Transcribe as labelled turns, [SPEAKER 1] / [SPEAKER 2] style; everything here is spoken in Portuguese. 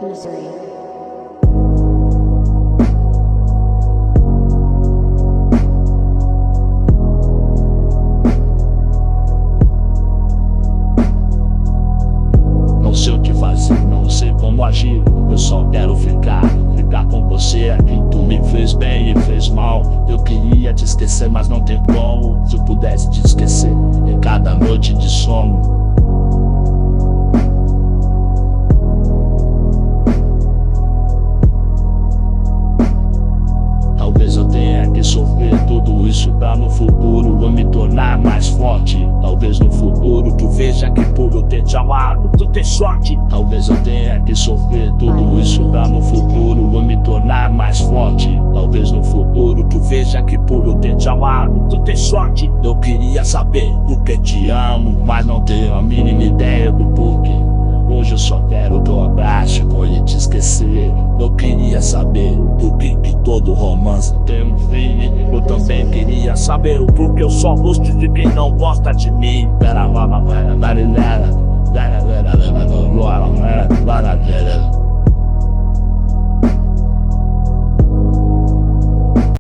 [SPEAKER 1] Missouri.
[SPEAKER 2] Não sei o que fazer, não sei como agir. Eu só quero ficar com você aqui. Tu me fez bem e fez mal. Eu queria te esquecer, mas não tem como. Se eu pudesse te esquecer em cada noite de sono. Talvez eu tenha que sofrer tudo isso pra no futuro eu me tornar mais forte. Talvez no futuro tu veja que por eu ter te amado tu tem sorte. Talvez eu tenha que sofrer tudo isso pra no futuro eu me tornar mais forte. Talvez no futuro tu veja que por eu ter te amado tu tem sorte. Eu queria saber por que te amo, mas não tenho a mínima ideia do porquê. Hoje eu só quero teu abraço e te esquecer. Eu queria saber por que todo romance tem um fim. Eu também queria saber o porquê eu só gosto de quem não gosta de mim.